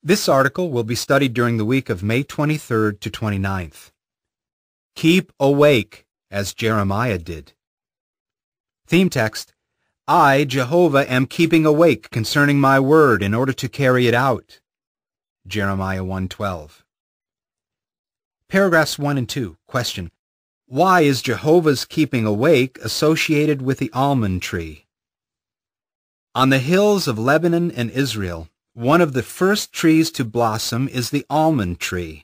This article will be studied during the week of May 23rd to 29th. Keep awake, as Jeremiah did. Theme text: I, Jehovah, am keeping awake concerning my word in order to carry it out. Jeremiah 1:12. Paragraphs 1 and 2. Question: why is Jehovah's keeping awake associated with the almond tree? On the hills of Lebanon and Israel, one of the first trees to blossom is the almond tree.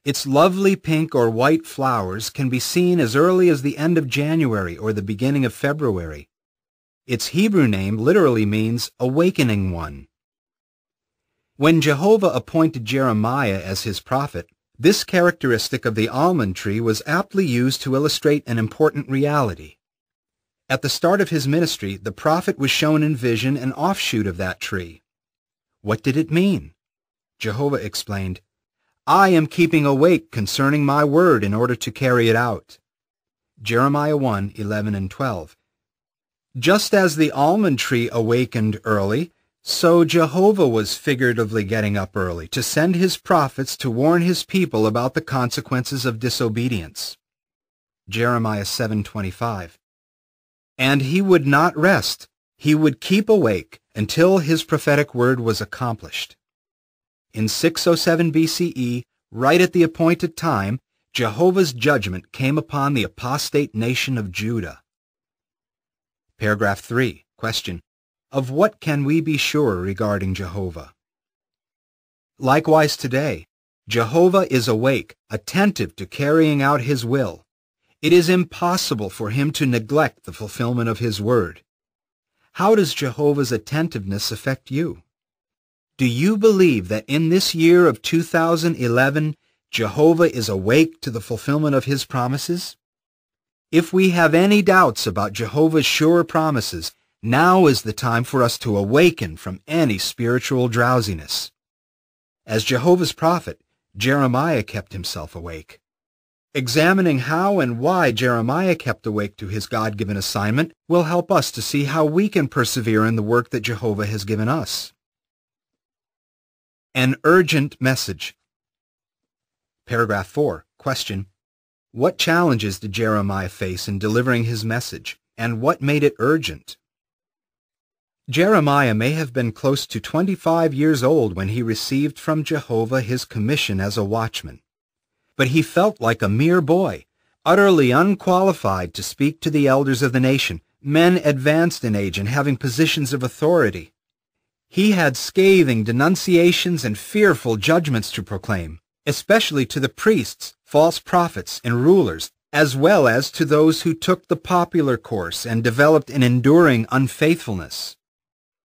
Its lovely pink or white flowers can be seen as early as the end of January or the beginning of February. Its Hebrew name literally means awakening one. When Jehovah appointed Jeremiah as his prophet, this characteristic of the almond tree was aptly used to illustrate an important reality. At the start of his ministry, the prophet was shown in vision an offshoot of that tree. What did it mean? Jehovah explained, I am keeping awake concerning my word in order to carry it out. Jeremiah 1:11 and 12. Just as the almond tree awakened early, so Jehovah was figuratively getting up early to send his prophets to warn his people about the consequences of disobedience. Jeremiah 7:25. And he would not rest. He would keep awake until his prophetic word was accomplished. In 607 BCE, right at the appointed time, Jehovah's judgment came upon the apostate nation of Judah. Paragraph 3. Question: of what can we be sure regarding Jehovah? Likewise today, Jehovah is awake, attentive to carrying out his will. It is impossible for him to neglect the fulfillment of his word. How does Jehovah's attentiveness affect you? Do you believe that in this year of 2011, Jehovah is awake to the fulfillment of his promises? If we have any doubts about Jehovah's sure promises, now is the time for us to awaken from any spiritual drowsiness. As Jehovah's prophet, Jeremiah kept himself awake. Examining how and why Jeremiah kept awake to his God-given assignment will help us to see how we can persevere in the work that Jehovah has given us. An urgent message. Paragraph 4. Question: what challenges did Jeremiah face in delivering his message, and what made it urgent? Jeremiah may have been close to 25 years old when he received from Jehovah his commission as a watchman. But he felt like a mere boy, utterly unqualified to speak to the elders of the nation, men advanced in age and having positions of authority. He had scathing denunciations and fearful judgments to proclaim, especially to the priests, false prophets, and rulers, as well as to those who took the popular course and developed an enduring unfaithfulness.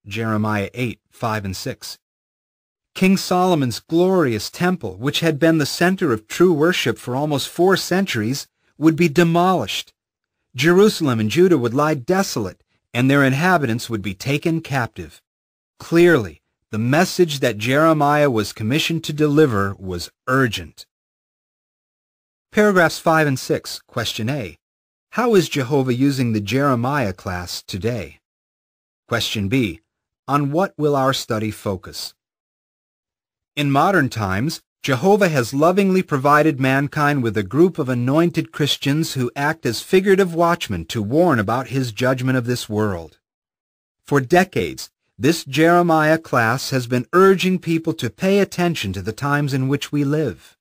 Jeremiah 8:5 and 6. King Solomon's glorious temple, which had been the center of true worship for almost 4 centuries, would be demolished. Jerusalem and Judah would lie desolate, and their inhabitants would be taken captive. Clearly, the message that Jeremiah was commissioned to deliver was urgent. Paragraphs 5 and 6. Question A. How is Jehovah using the Jeremiah class today? Question B. On what will our study focus? In modern times, Jehovah has lovingly provided mankind with a group of anointed Christians who act as figurative watchmen to warn about his judgment of this world. For decades, this Jeremiah class has been urging people to pay attention to the times in which we live.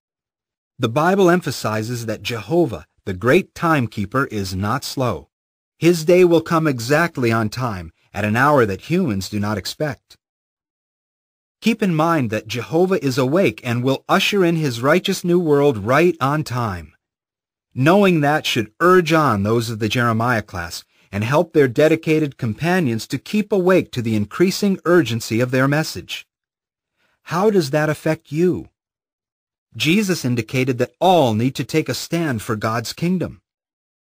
The Bible emphasizes that Jehovah, the great timekeeper, is not slow. His day will come exactly on time, at an hour that humans do not expect. Keep in mind that Jehovah is awake and will usher in his righteous new world right on time. Knowing that should urge on those of the Jeremiah class and help their dedicated companions to keep awake to the increasing urgency of their message. How does that affect you? Jesus indicated that all need to take a stand for God's kingdom.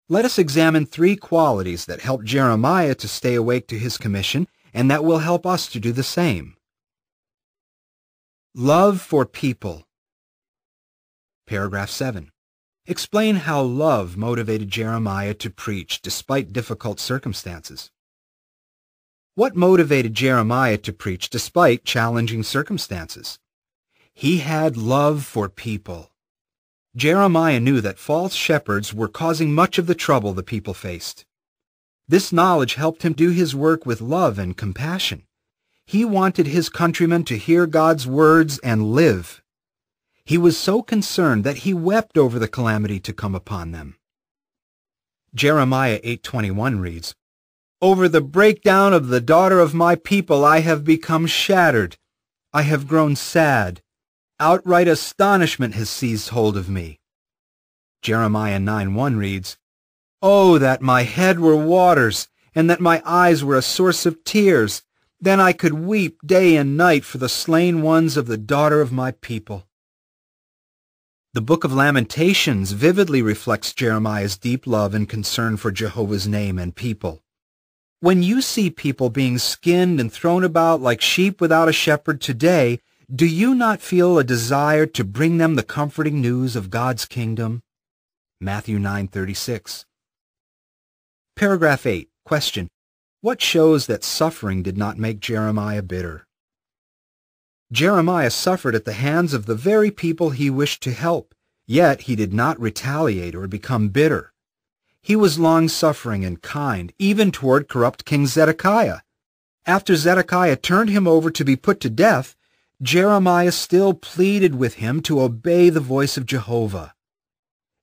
Let us examine 3 qualities that helped Jeremiah to stay awake to his commission and that will help us to do the same. Love for people. Paragraph 7. Explain how love motivated Jeremiah to preach despite difficult circumstances. What motivated Jeremiah to preach despite challenging circumstances? He had love for people. Jeremiah knew that false shepherds were causing much of the trouble the people faced. This knowledge helped him do his work with love and compassion. He wanted his countrymen to hear God's words and live. He was so concerned that he wept over the calamity to come upon them. Jeremiah 8:21 reads, "Over the breakdown of the daughter of my people I have become shattered. I have grown sad. Outright astonishment has seized hold of me." Jeremiah 9:1 reads, "Oh, that my head were waters, and that my eyes were a source of tears. Then I could weep day and night for the slain ones of the daughter of my people." The book of Lamentations vividly reflects Jeremiah's deep love and concern for Jehovah's name and people. When you see people being skinned and thrown about like sheep without a shepherd today, do you not feel a desire to bring them the comforting news of God's kingdom? Matthew 9:36. Paragraph 8. Question. What shows that suffering did not make Jeremiah bitter? Jeremiah suffered at the hands of the very people he wished to help, yet he did not retaliate or become bitter. He was long-suffering and kind, even toward corrupt King Zedekiah. After Zedekiah turned him over to be put to death, Jeremiah still pleaded with him to obey the voice of Jehovah.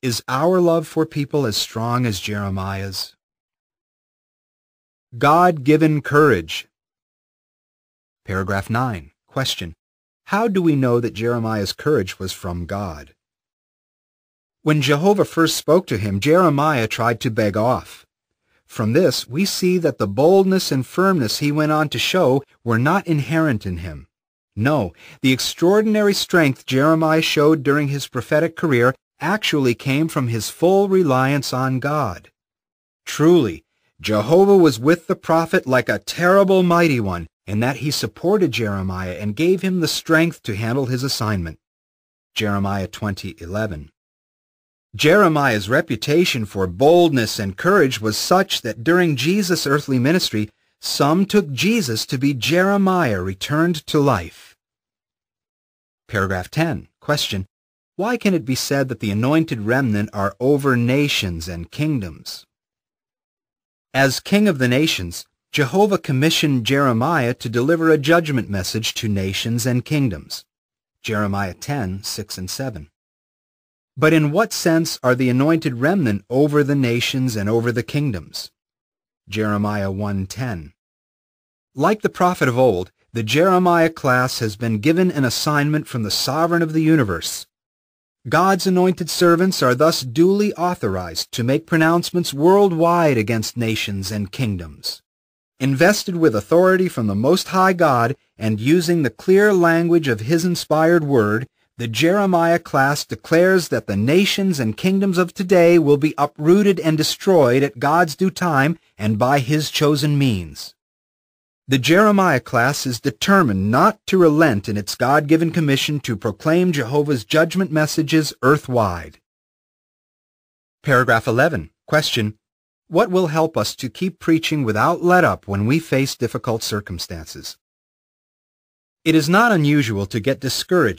Is our love for people as strong as Jeremiah's? God-given courage. Paragraph 9. Question. How do we know that Jeremiah's courage was from God? When Jehovah first spoke to him, Jeremiah tried to beg off. From this, we see that the boldness and firmness he went on to show were not inherent in him. No, the extraordinary strength Jeremiah showed during his prophetic career actually came from his full reliance on God. Truly, Jehovah was with the prophet like a terrible mighty one, in that he supported Jeremiah and gave him the strength to handle his assignment. Jeremiah 20:11. Jeremiah's reputation for boldness and courage was such that during Jesus' earthly ministry, some took Jesus to be Jeremiah returned to life. Paragraph 10. Question. Why can it be said that the anointed remnant are over nations and kingdoms? As king of the nations, Jehovah commissioned Jeremiah to deliver a judgment message to nations and kingdoms. Jeremiah 10:6 and 7. But in what sense are the anointed remnant over the nations and over the kingdoms? Jeremiah 1:10. Like the prophet of old, the Jeremiah class has been given an assignment from the sovereign of the universe. God's anointed servants are thus duly authorized to make pronouncements worldwide against nations and kingdoms. Invested with authority from the Most High God and using the clear language of His inspired word, the Jeremiah class declares that the nations and kingdoms of today will be uprooted and destroyed at God's due time and by His chosen means. The Jeremiah class is determined not to relent in its God-given commission to proclaim Jehovah's judgment messages earthwide. Paragraph 11. Question. What will help us to keep preaching without let-up when we face difficult circumstances? It is not unusual to get discouraged